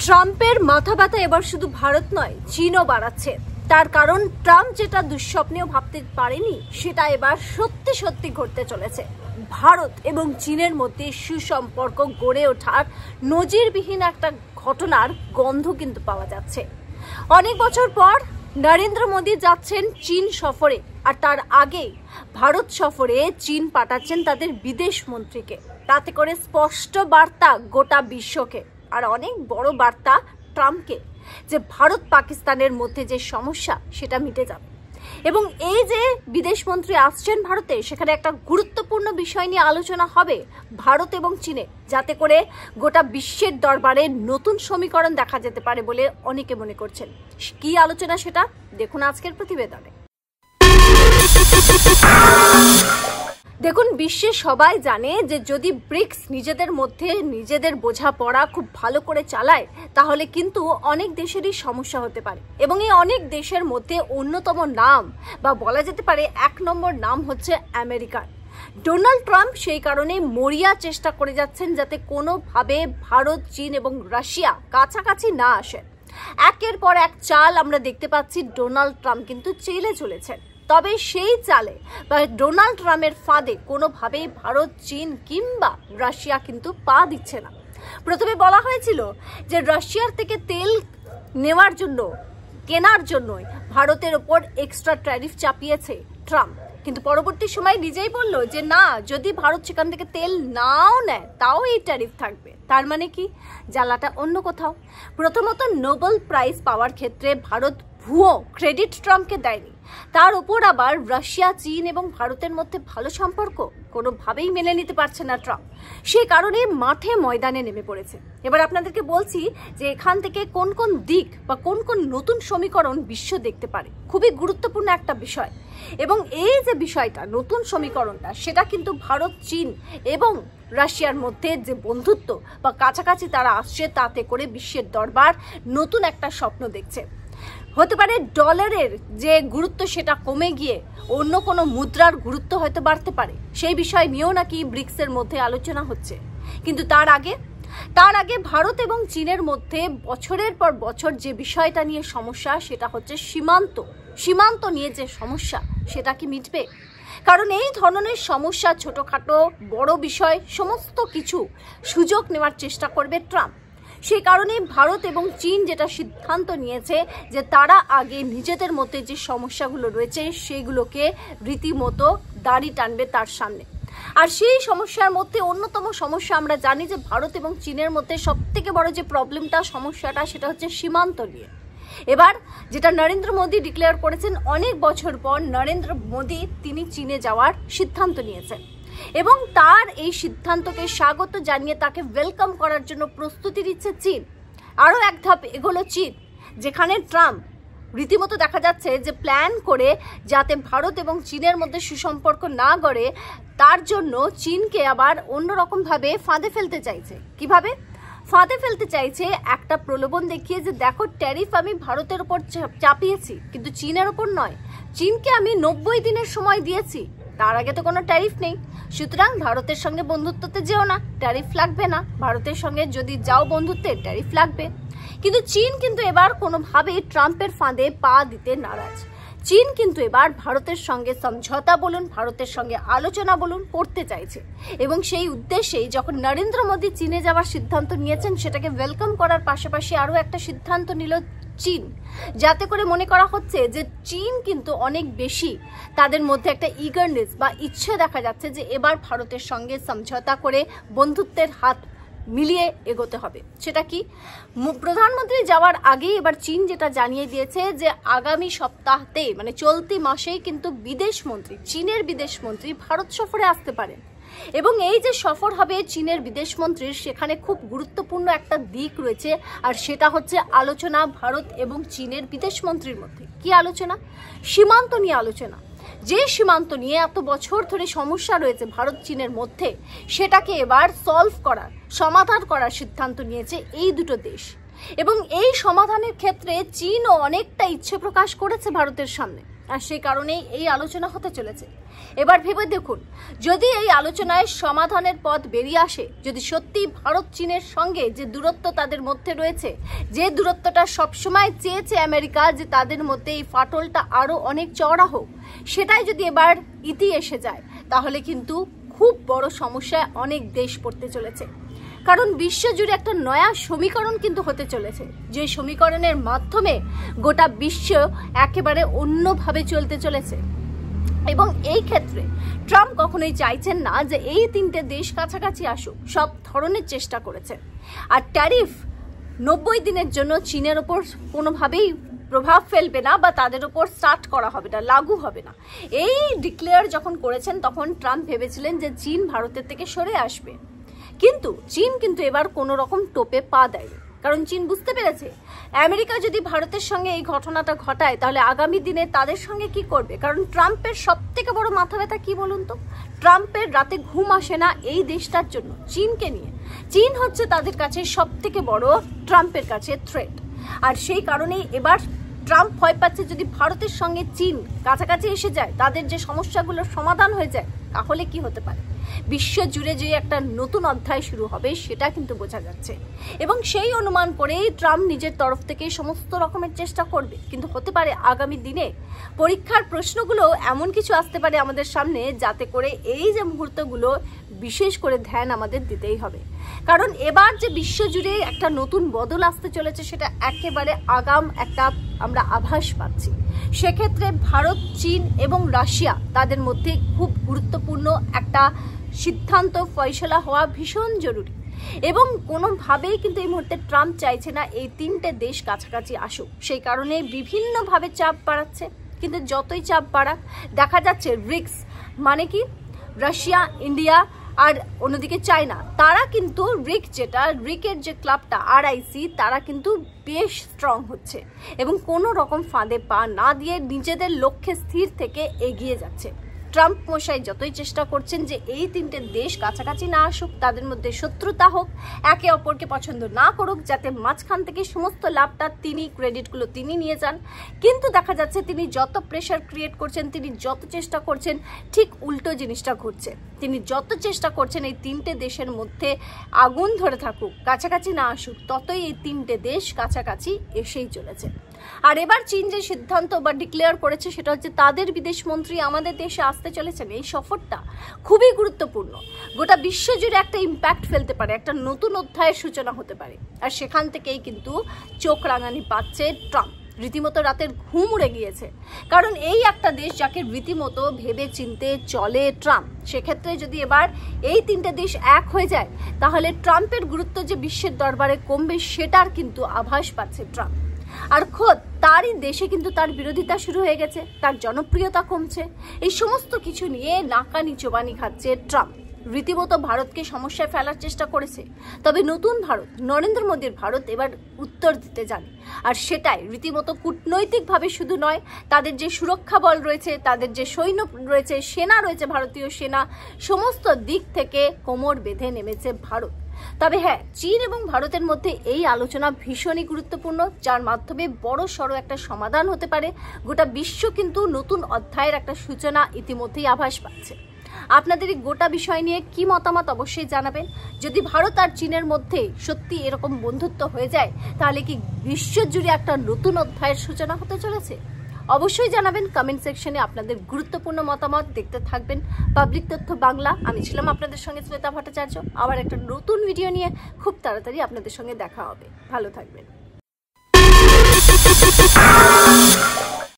ট্রাম্পের মাথা ব্যথা এবার শুধু ভারত নয়, চীনও বাড়াচ্ছে। তার কারণ ট্রাম্প যেটা দুঃস্বপ্নেও ভাবতে পারেনি সেটা এবার সত্যি সত্যি ঘটতে চলেছে। ভারত এবং চীনের মধ্যে সুসম্পর্ক গড়ে ওঠার নজিরবিহীন একটা ঘটনার গন্ধ কিন্তু পাওয়া যাচ্ছে। অনেক বছর পর নরেন্দ্র মোদী যাচ্ছেন চীন সফরে, আর তার আগে ভারত সফরে চীন পাঠাচ্ছেন তাদের বিদেশ মন্ত্রীকে। তাতে করে স্পষ্ট বার্তা গোটা বিশ্বকে, আর অনেক বড় বার্তা ট্রাম্পকে, যে ভারত পাকিস্তানের মধ্যে যে সমস্যা সেটা মিটে যাবে। এবং এই যে বিদেশ মন্ত্রী আসছেন ভারতে, সেখানে একটা গুরুত্বপূর্ণ বিষয় নিয়ে আলোচনা হবে ভারত এবং চীনে, যাতে করে গোটা বিশ্বের দরবারে নতুন সমীকরণ দেখা যেতে পারে বলে অনেকে মনে করছেন। কি আলোচনা সেটা দেখুন আজকের প্রতিবেদনে। দেখুন, বিশ্বে সবাই জানে যে যদি ব্রিক্স নিজেদের মধ্যে নিজেদের বোঝাপড়া খুব ভালো করে চালায়, তাহলে কিন্তু অনেক দেশেরই সমস্যা হতে পারে। এবং এই অনেক দেশের মধ্যে অন্যতম নাম বা বলা যেতে পারে 1 নম্বর নাম হচ্ছে আমেরিকার। ডোনাল্ড ট্রাম্প সেই কারণে মরিয়া চেষ্টা করে যাচ্ছেন যাতে কোনোভাবে ভারত, চীন এবং রাশিয়া কাছাকাছি না আসে। একের পর এক চাল আমরা দেখতে পাচ্ছি ডোনাল্ড ট্রাম্প কিন্তু চেলে চলেছেন। তবে সেই চালে বা ডোনাল্ড ট্রাম্পের ফাঁদে কোনোভাবেই ভারত, চীন কিংবা রাশিয়া কিন্তু পা দিচ্ছে না। প্রথমে বলা হয়েছিল যে রাশিয়ার থেকে তেল নেওয়ার জন্য, কেনার জন্যই ভারতের ওপর এক্সট্রা ট্যারিফ চাপিয়েছে ট্রাম্প, কিন্তু পরবর্তী সময় নিজেই বলল যে না, যদি ভারত সেখান থেকে তেল নাও নেয় তাও এই ট্যারিফ থাকবে। তার মানে কি, জ্বালাটা অন্য কোথাও। প্রথমত, নোবেল প্রাইজ পাওয়ার ক্ষেত্রে ভারত ভুয়ো ক্রেডিট ট্রাম্পকে দেয়নি, তার উপর আবার রাশিয়া, চীন এবং ভারতের মধ্যে ভালো সম্পর্ক কোনোভাবেই মেনে নিতে পারছে না ট্রাম্প। সেই কারণে মাঠে ময়দানে নেমে পড়েছে। এবার আপনাদেরকে বলছি যে এখান থেকে কোন কোন দিক বা কোন কোন নতুন সমীকরণ বিশ্ব দেখতে পারে। খুবই গুরুত্বপূর্ণ একটা বিষয়। এবং এই যে বিষয়টা, নতুন সমীকরণটা, সেটা কিন্তু ভারত, চীন এবং রাশিয়ার মধ্যে যে বন্ধুত্ব বা কাছাকাছি তারা আসছে, তাতে করে বিশ্বের দরবার নতুন একটা স্বপ্ন দেখছে। হতে পারে ডলারের যে গুরুত্ব সেটা কমে গিয়ে অন্য কোনো মুদ্রার গুরুত্ব হয়তো বাড়তে পারে। সেই বিষয় নিয়েও নাকি ব্রিক্সের মধ্যে আলোচনা হচ্ছে। কিন্তু তার আগে ভারত এবং চীনের মধ্যে বছরের পর বছর যে বিষয়টা নিয়ে সমস্যা, সেটা হচ্ছে সীমান্ত নিয়ে যে সমস্যা, সেটা কি মিটবে? কারণ এই ধরনের সমস্যা, ছোটখাটো বড় বিষয়, সমস্ত কিছু সুযোগ নেওয়ার চেষ্টা করবে ট্রাম্প। সেই কারণে ভারত এবং চীন যেটা সিদ্ধান্ত নিয়েছে যে তারা আগে নিজেদের মধ্যে যে সমস্যাগুলো রয়েছে সেগুলোকে রীতিমতো দাড়ি টানবে তার সামনে। আর সেই সমস্যার মধ্যে অন্যতম সমস্যা আমরা জানি যে ভারত এবং চীনের মধ্যে সবথেকে বড় যে প্রবলেমটা, সমস্যাটা, সেটা হচ্ছে সীমান্ত নিয়ে। এবার যেটা নরেন্দ্র মোদী ডিক্লেয়ার করেছেন, অনেক বছর পর নরেন্দ্র মোদী তিনি চীনে যাওয়ার সিদ্ধান্ত নিয়েছেন এবং তার এই সিদ্ধান্তকে স্বাগত জানিয়ে তাকে ওয়েলকাম করার জন্য প্রস্তুতি দিচ্ছে চীন। আরও এক ধাপ এগোলো চীন, যেখানে ট্রাম্প রীতিমতো দেখা যাচ্ছে যে প্ল্যান করে যাতে ভারত এবং চীনের মধ্যে সুসম্পর্ক না গড়ে, তার জন্য চীনকে আবার অন্যরকমভাবে ফাঁদে ফেলতে চাইছে। কিভাবে ফাঁদে ফেলতে চাইছে? একটা প্রলোভন দেখিয়ে যে দেখো, ট্যারিফ আমি ভারতের ওপর চাপিয়েছি কিন্তু চীনের ওপর নয়। চীনকে আমি 90 দিনের সময় দিয়েছি, তার আগে তো কোনো ট্যারিফ নেই, সুতরাং ভারতের সঙ্গে বন্ধুত্বতে যেও না, ট্যারিফ লাগবে না। ভারতের সঙ্গে যদি যাও বন্ধুত্বে, ট্যারিফ লাগবে। কিন্তু চীন কিন্তু এবার কোনোভাবেই ট্রাম্পের ফাঁদে পা দিতে নারাজ। চীন কিন্তু এবার ভারতের সঙ্গে সমঝোতা বলুন, ভারতের সঙ্গে আলোচনা বলুন, করতে চাইছে। এবং সেই উদ্দেশ্যেই যখন নরেন্দ্র মোদী চীনে যাওয়ার সিদ্ধান্ত নিয়েছেন, সেটাকে ওয়েলকাম করার পাশাপাশি আরও একটা সিদ্ধান্ত নিল চীন, যাতে করে মনে করা হচ্ছে যে চীন কিন্তু অনেক বেশি, তাদের মধ্যে একটা ইগারনেস বা ইচ্ছে দেখা যাচ্ছে যে এবার ভারতের সঙ্গে সমঝোতা করে বন্ধুত্বের হাত মিলিয়ে এগোতে হবে। সেটা কি? প্রধানমন্ত্রী যাওয়ার আগেই এবার চীন যেটা জানিয়ে দিয়েছে যে আগামী সপ্তাহতে, মানে চলতি মাসেই কিন্তু চীনের বিদেশ মন্ত্রী ভারত সফরে আসতে পারেন। এবং এই যে সফর হবে চীনের বিদেশমন্ত্রীর, সেখানে খুব গুরুত্বপূর্ণ একটা দিক রয়েছে, আর সেটা হচ্ছে আলোচনা ভারত এবং চীনের বিদেশমন্ত্রীর মধ্যে। কি আলোচনা? সীমান্ত নিয়ে আলোচনা। যে সীমান্ত নিয়ে এত বছর ধরে সমস্যা রয়েছে ভারত চীনের মধ্যে, সেটাকে এবার সমাধান করার সিদ্ধান্ত নিয়েছে এই দুটো দেশ। এবং এই সমাধানের ক্ষেত্রে চীনও অনেকটা ইচ্ছে প্রকাশ করেছে ভারতের সামনে, আর সেই কারণেই এই আলোচনা হতে চলেছে। এবার ভেবে দেখুন, যদি এই আলোচনায় সমাধানের পথ বেরিয়ে আসে, যদি সত্যি ভারত চীনের সঙ্গে যে দূরত্ব তাদের মধ্যে রয়েছে, যে দূরত্বটা সবসময় চেয়েছে আমেরিকা যে তাদের মধ্যে এই ফাটলটা আরো অনেক চওড়া হোক, সেটাই যদি এবার ইতি এসে যায়, তাহলে কিন্তু খুব বড় সমস্যায় অনেক দেশ পড়তে চলেছে। কারণ বিশ্বজুড়ে একটা নয়া সমীকরণ কিন্তু হতে চলেছে, যে সমীকরণের মাধ্যমে গোটা বিশ্ব একেবারে অন্যভাবে চলতে চলেছে। এবং এই ক্ষেত্রে ট্রাম্প কখনোই চাইছেন না যে এই তিনটে দেশ কাছাকাছি আসুক, সব ধরনের চেষ্টা করেছেন। আর ট্যারিফ 90 দিনের জন্য চীনের ওপর কোনোভাবেই প্রভাব ফেলবে না বা তাদের উপর স্টার্ট করা হবে না, লাগু হবে না। এই ডিক্লেয়ার যখন করেছেন তখন ট্রাম্প ভেবেছিলেন যে চীন ভারতের থেকে সরে আসবে, কিন্তু চীন কিন্তু এবার কোনো রকম টোপে পা দেয়নি। কারণ চীন বুঝতে পেরেছে আমেরিকা যদি ভারতের সঙ্গে এই ঘটনাটা ঘটায় তাহলে আগামী দিনে তাদের সঙ্গে কি করবে। কারণ ট্রাম্পের সব থেকে বড় মাথা ব্যথা কি বলুন তো, ট্রাম্পের রাতে ঘুম আসে না এই দেশটার জন্য, চীনকে নিয়ে। চীন হচ্ছে তাদের কাছে সব থেকে বড় ট্রাম্পের কাছে থ্রেট। আর সেই কারণেই এবার ট্রাম্প ভয় পাচ্ছে যদি ভারতের সঙ্গে চীন কাছাকাছি এসে যায়, তাদের যে সমস্যাগুলোর সমাধান হয়ে যায়, তাহলে কি হতে পারে। বিশ্ব জুড়ে যে একটা নতুন অধ্যায় শুরু হবে সেটা কিন্তু বোঝা যাচ্ছে। এবং সেই অনুমান করেই ট্রাম্প নিজের তরফ থেকে সমস্ত রকমের চেষ্টা করবে। কিন্তু হতে পারে আগামী দিনে পরীক্ষার প্রশ্নগুলো এমন কিছু আসতে পারে আমাদের সামনে, যাতে করে এই যে মুহূর্তগুলো বিশেষ করে ধ্যান আমাদের দিতেই হবে। কারণ এবার যে বিশ্ব জুড়ে একটা নতুন বদল আসতে চলেছে, সেটা একেবারে আগাম একটা আমরা আভাস পাচ্ছি। সেক্ষেত্রে ভারত, চীন এবং রাশিয়া তাদের মধ্যে খুব গুরুত্বপূর্ণ একটা সিদ্ধান্ত ফয়সলা হওয়া ভীষণ জরুরি। এবং কোনোভাবেই কিন্তু এই মুহূর্তে ট্রাম্প চাইছে না এই তিনটে দেশ কাছাকাছি আসুক, সেই কারণে বিভিন্নভাবে চাপ বাড়াচ্ছে। কিন্তু যতই চাপ বাড়াক, দেখা যাচ্ছে ব্রিক্স মানে কি, রাশিয়া, ইন্ডিয়া আর অন্যদিকে চায়না, তারা কিন্তু রিকের যে ক্লাবটা RIC, তারা কিন্তু বেশ স্ট্রং হচ্ছে এবং কোনো রকম ফাঁদে পা না দিয়ে নিজেদের লক্ষ্যে স্থির থেকে এগিয়ে যাচ্ছে। ট্রাম্প মশাই যতই চেষ্টা করছেন যে এই তিনটে দেশ কাছাকাছি না আসুক, তাদের মধ্যে শত্রুতা হোক, একে অপরকে পছন্দ না করুক, যাতে মাঝখান থেকে সমস্ত লাভটা ক্রেডিটগুলো তিনি নিয়ে যান। কিন্তু দেখা যাচ্ছে তিনি যত প্রেশার ক্রিয়েট করছেন, তিনি যত চেষ্টা করছেন, ঠিক উল্টো জিনিসটা ঘটছে। তিনি যত চেষ্টা করছেন এই তিনটে দেশের মধ্যে আগুন ধরে থাকুক, কাছাকাছি না আসুক, ততই এই তিনটে দেশ কাছাকাছি এসেই চলেছে। আর এবার চীন যে সিদ্ধান্ত বা ডিক্লেয়ার করেছে, সেটা হচ্ছে তাদের বিদেশ মন্ত্রী আমাদের দেশে আসতে চলেছেন। এই সফরটা খুবই গুরুত্বপূর্ণ, গোটা বিশ্ব জুড়ে একটা ইম্প্যাক্ট ফেলতে পারে, একটা নতুন অধ্যায়ের সূচনা হতে পারে। আর সেখান থেকেই কিন্তু চোখ রাঙানি পাচ্ছে ট্রাম্প, রীতিমতো রাতের ঘুম উড়ে গিয়েছে। কারণ এই একটা দেশ যাকে রীতিমতো ভেবে চিনতে চলে ট্রাম্প, সেক্ষেত্রে যদি এবার এই তিনটে দেশ এক হয়ে যায়, তাহলে ট্রাম্পের গুরুত্ব যে বিশ্বের দরবারে কমবে, সেটার কিন্তু আভাস পাচ্ছে ট্রাম্প। আর খোদ তারই দেশে কিন্তু তার বিরোধিতা শুরু হয়ে গেছে, তার জনপ্রিয়তা কমছে। এই সমস্ত কিছু নিয়ে নাকানি চোবানি খাচ্ছে ট্রাম্প, রীতিমতো ভারতকে সমস্যায় ফেলার চেষ্টা করেছে। তবে নতুন ভারত, নরেন্দ্র মোদীর ভারত এবার উত্তর দিতে জানে। আর সেটাই রীতিমতো কূটনৈতিকভাবে শুধু নয়, তাদের যে সুরক্ষা বল রয়েছে, তাদের যে সৈন্য রয়েছে, সেনা রয়েছে, ভারতীয় সেনা, সমস্ত দিক থেকে কোমর বেঁধে নেমেছে ভারত। তবে হ্যাঁ, চীন এবং ভারতের মধ্যে এই আলোচনা ভীষণই গুরুত্বপূর্ণ, যার মাধ্যমে বড় সড়ো একটা সমাধান হতে পারে। গোটা বিশ্ব কিন্তু নতুন অধ্যায়ের একটা সূচনা ইতিমধ্যেই আভাস পাচ্ছে। আপনাদের এই গোটা বিষয় নিয়ে কি মতামত অবশ্যই জানাবেন। যদি ভারত আর চীনের মধ্যে সত্যি এরকম বন্ধুত্ব হয়ে যায়, তাহলে কি বিশ্ব জুড়ে একটা নতুন অধ্যায়ের সূচনা হতে চলেছে? অবশ্যই জানাবেন কমেন্ট সেকশনে আপনাদের গুরুত্বপূর্ণ মতামত। দেখতে থাকবেন পাবলিক তথ্য বাংলা। আমি ছিলাম আপনাদের সঙ্গে শ্বেতা ভট্টাচার্য। আবার একটা নতুন ভিডিও নিয়ে খুব তাড়াতাড়ি আপনাদের সঙ্গে দেখা হবে। ভালো থাকবেন।